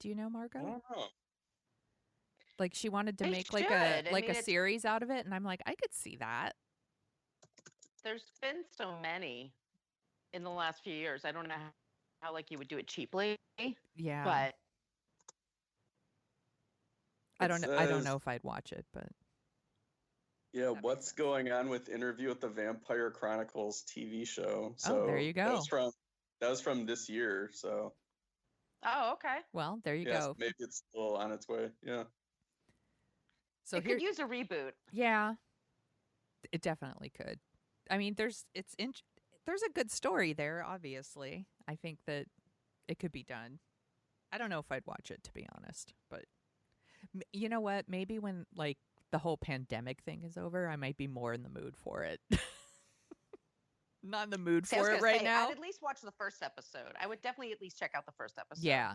Do you know, Margo? I don't know. Like she wanted to They make like should. a series out of it, and I'm like, I could see that. There's been so many in the last few years. I don't know how like you would do it cheaply. Yeah. But I don't know if I'd watch it, but Yeah, makes what's sense. going on with Interview with the Vampire Chronicles TV show? Oh, there you go. That was from this year, so oh, okay. well, there you yes, go. maybe it's still on its way. Yeah. So It here, could use a reboot. yeah, it definitely could. I mean, there's a good story there. Obviously, I think that it could be done. I don't know if I'd watch it, to be honest, but you know what? Maybe when like the whole pandemic thing is over, I might be more in the mood for it. Not in the mood See, I was for it gonna right say, now. I'd at least watch the first episode. I would definitely at least check out the first episode. Yeah.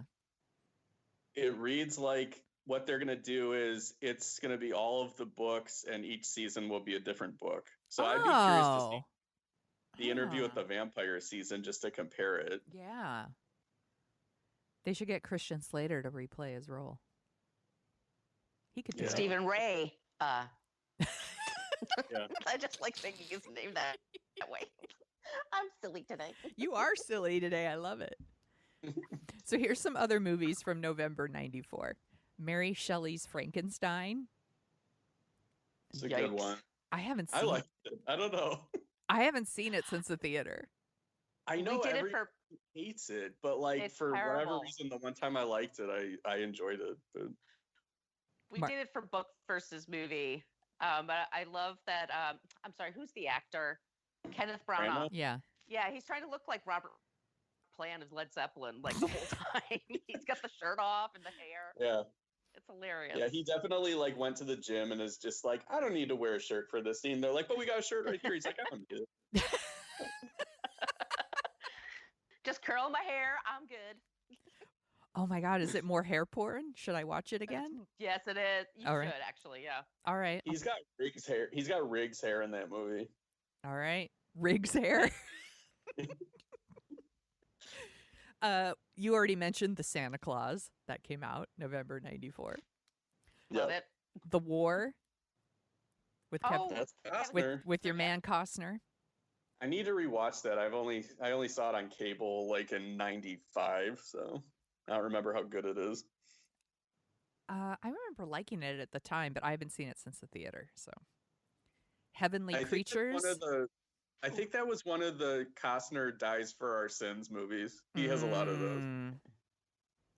It reads like what they're gonna do is it's gonna be all of the books, and each season will be a different book. So I'd be curious to see the Interview with the Vampire season just to compare it. Yeah. They should get Christian Slater to replay his role. He could do Yeah. it. Stephen Ray. Yeah. I just like saying his name that way. I'm silly today. You are silly today. I love it. So here's some other movies from November 94. Mary Shelley's Frankenstein. It's a good Yikes. one. I haven't seen I liked it. I don't know. I haven't seen it since the theater. I know We did it everyone for hates it, but like It's for whatever terrible. reason, the one time I liked it, I enjoyed it. But we did it for book versus movie. But I love that. I'm sorry, who's the actor? Kenneth Branagh. Yeah. Yeah, he's trying to look like Robert Plant as Led Zeppelin like the whole time. He's got the shirt off and the hair. yeah. It's hilarious. Yeah, he definitely like went to the gym and is just like, I don't need to wear a shirt for this scene. They're like, but we got a shirt right here. He's like, I don't need it. Just curl my hair. I'm good. Oh my God, is it more hair porn? Should I watch it again? Yes, it is. You All right. should actually, yeah. All right. He's got Riggs hair. He's got Riggs hair in that movie. All right. Riggs hair. You already mentioned The Santa Claus. That came out November 94. Love Yeah. it. The War with Oh, That's with Costner. with your Okay. man Costner. I need to rewatch that. I only saw it on cable like in '95, so I don't remember how good it is. I remember liking it at the time, but I haven't seen it since the theater. So, Heavenly I think that's Creatures. I think that was one of the Costner Dies for Our Sins movies. He has a lot of those.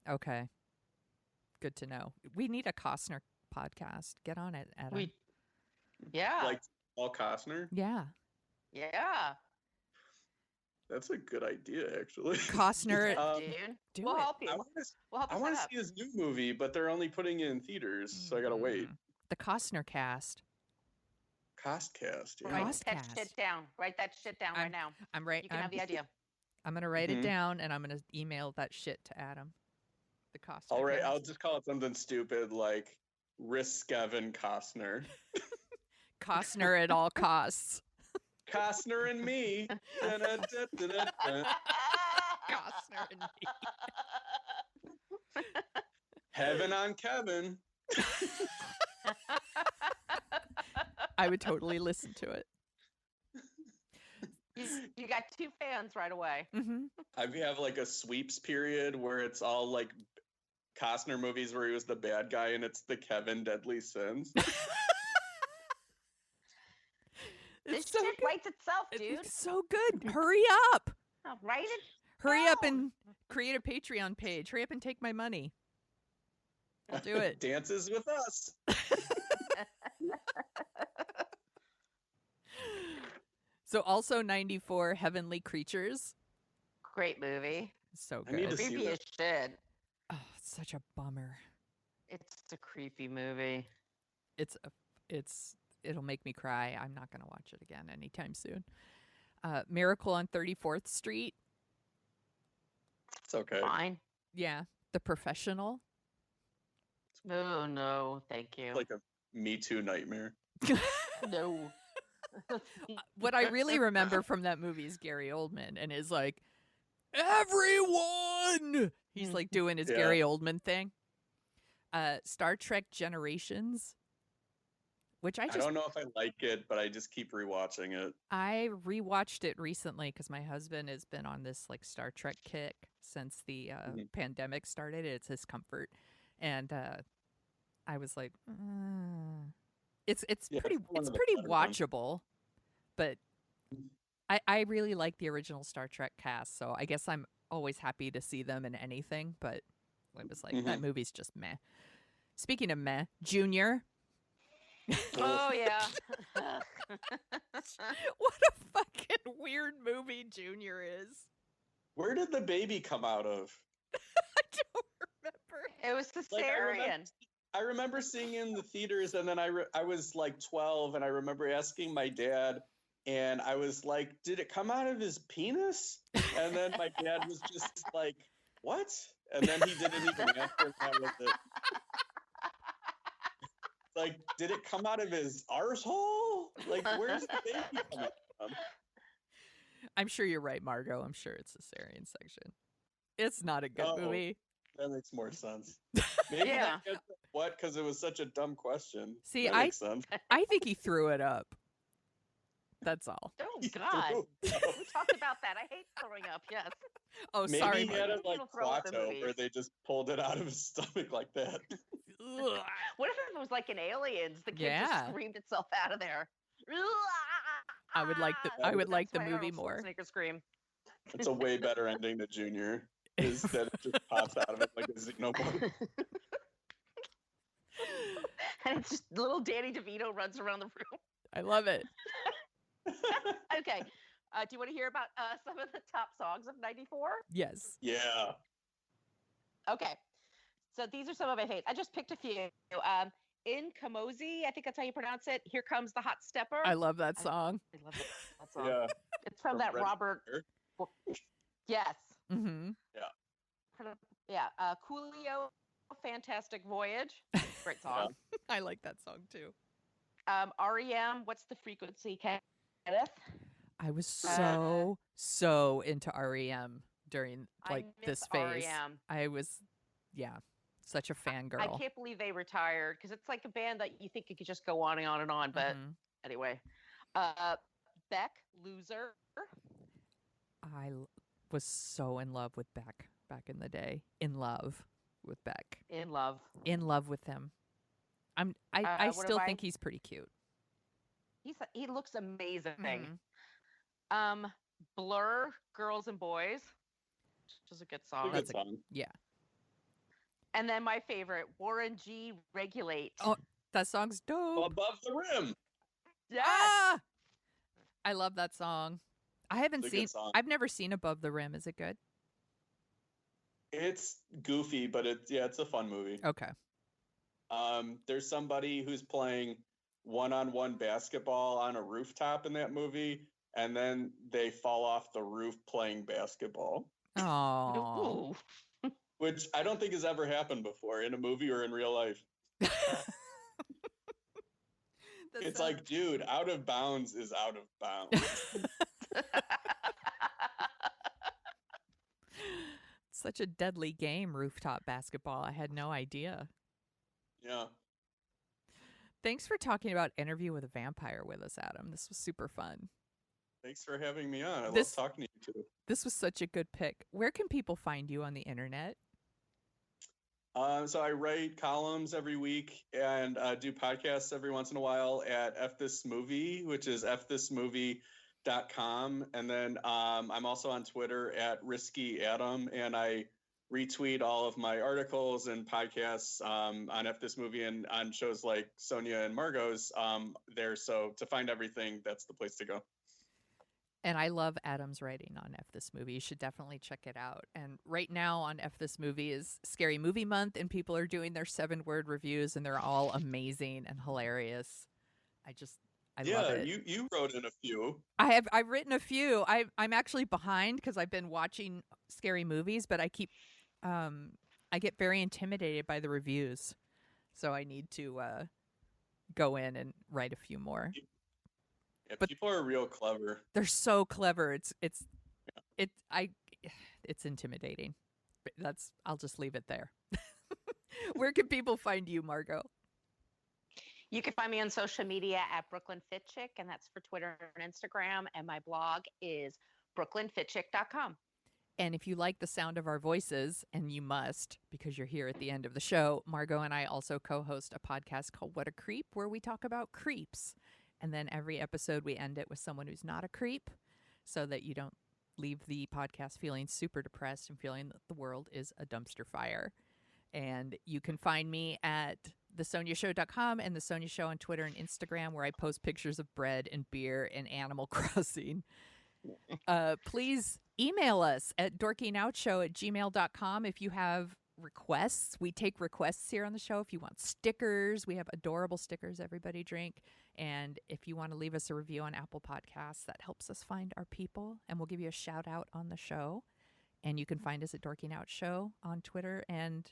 Okay. Good to know. We need a Costner podcast. Get on it, Adam. Yeah. Like all Costner. Yeah. Yeah. That's a good idea, actually. Costner. Dude. Do we'll it. help you. I We'll help you want to set up. see his new movie, but they're only putting it in theaters, so I gotta wait. The Costner cast. Costcast, yeah. Write that Costcast. shit down. Write that shit down right now. I'm right. You can have the idea. I'm gonna write Mhm. it down and I'm gonna email that shit to Adam. The Costner. All right, I'll cast. just call it something stupid like Riskevin Costner. Costner at all costs. Costner and me. Da-da-da-da-da-da. Costner and me. Heaven on Kevin. I would totally listen to it. You got two fans right away. Mm-hmm. I have like a sweeps period where it's all like Costner movies where he was the bad guy and it's the Kevin Deadly Sins. This so shit good. writes itself, dude. It's so good. Hurry up. Oh, write it. Hurry up down. and create a Patreon page. Hurry up and take my money. I'll do it. Dances with us. So also 94 Heavenly Creatures. Great movie. So I need good. to see Creepy as shit. Oh, it's such a bummer. It's a creepy movie. It'll make me cry. I'm not going to watch it again anytime soon. Miracle on 34th Street. It's okay. Fine. Yeah. The Professional. Oh no, thank you. It's like a Me Too nightmare. No. What I really remember from that movie is Gary Oldman and is like, everyone! He's like doing his Gary Oldman thing. Star Trek Generations, which I don't know if I like it, but I just keep rewatching it. I rewatched it recently because my husband has been on this like Star Trek kick since the pandemic started. It's his comfort, and I was like, it's pretty watchable, but I really like the original Star Trek cast, so I guess I'm always happy to see them in anything. But I was like, that movie's just meh. Speaking of meh, Junior. Oh yeah. What a fucking weird movie Junior is. Where did the baby come out of? I don't remember. It was cesarean. I remember seeing it in the theaters, and then I was like 12, and I remember asking my dad, and I was like, did it come out of his penis? And then my dad was just like, what? And then he didn't even answer that with it. Like, did it come out of his arsehole? Like, where's the baby coming from? I'm sure you're right, Margo. I'm sure it's cesarean section. It's not a good movie. That makes more sense. Maybe what? Because it was such a dumb question. See, that makes sense. I think he threw it up. That's all. Oh God, we talked about that. I hate throwing up. Yes. Oh, maybe sorry. Maybe he had it like Quato, where they just pulled it out of his stomach like that. What if it was like in Aliens? The kid just screamed itself out of there. I would like the movie more. Snicker scream. It's a way better ending to Junior. Is that it just pops out of it like a xenobot. And it's just little Danny DeVito runs around the room. I love it. Okay. Do you want to hear about some of the top songs of '94? Yes. Yeah. Okay. So these are some of my favorites. I just picked a few. In Kamosi, I think that's how you pronounce it. Here Comes the Hot Stepper. I love that song. I love that song. Yeah. It's from that Robert. Yes. Mm-hmm. Yeah. Yeah. Coolio, Fantastic Voyage. Great song. I like that song too. REM, What's the Frequency, Kenneth? I was so into REM during like this phase. REM. I was, such a fangirl. I can't believe they retired because it's like a band that you think it could just go on and on and on. But anyway, Beck, Loser. I was so in love with Beck back in the day. In love with Beck. In love with him. I still think he's pretty cute. He looks amazing. Blur, Girls and Boys, which is a good song. That's a good song. Yeah. And then my favorite, Warren G, Regulate. Oh, that song's dope. Above the Rim. Yes. Ah! I love that song. I've never seen Above the Rim. Is it good? It's goofy, but it's a fun movie. Okay. There's somebody who's playing one-on-one basketball on a rooftop in that movie, and then they fall off the roof playing basketball. Oh. Which I don't think has ever happened before in a movie or in real life. It's like, dude, out of bounds is out of bounds. Such a deadly game, rooftop basketball. I had no idea. Yeah. Thanks for talking about Interview with a Vampire with us, Adam. This was super fun. Thanks for having me on. I love talking to you too. This was such a good pick. Where can people find you on the internet? So I write columns every week and do podcasts every once in a while at F This Movie, which is fthismovie.com. And then I'm also on Twitter at Risky Adam, and I retweet all of my articles and podcasts on F This Movie and on shows like Sonia and Margo's there. So to find everything, that's the place to go. And I love Adam's writing on F This Movie. You should definitely check it out. And right now on F This Movie is Scary Movie Month, and people are doing their 7-word reviews, and they're all amazing and hilarious. I love it. Yeah, you wrote in a few. I've written a few. I'm actually behind because I've been watching scary movies, but I get very intimidated by the reviews. So I need to go in and write a few more. Yeah, but people are real clever. They're so clever. It's intimidating. I'll just leave it there. Where can people find you, Margo? You can find me on social media at Brooklyn Fit Chick, and that's for Twitter and Instagram. And my blog is brooklynfitchick.com. And if you like the sound of our voices, and you must because you're here at the end of the show, Margo and I also co-host a podcast called What a Creep, where we talk about creeps. And then every episode we end it with someone who's not a creep, so that you don't leave the podcast feeling super depressed and feeling that the world is a dumpster fire. And you can find me at thesoniashow.com and The Sonia Show on Twitter and Instagram, where I post pictures of bread and beer and Animal Crossing. Please email us at dorkingoutshow@gmail.com if you have requests. We take requests here on the show. If you want stickers, we have adorable stickers everybody drink. And if you want to leave us a review on Apple Podcasts, that helps us find our people, and we'll give you a shout out on the show. And you can find us at Dorking Out Show on Twitter and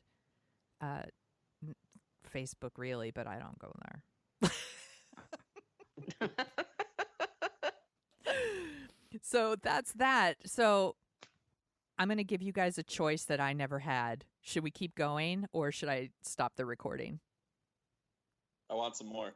Facebook, really, but I don't go there. So that's that. So I'm going to give you guys a choice that I never had. Should we keep going, or should I stop the recording? I want some more.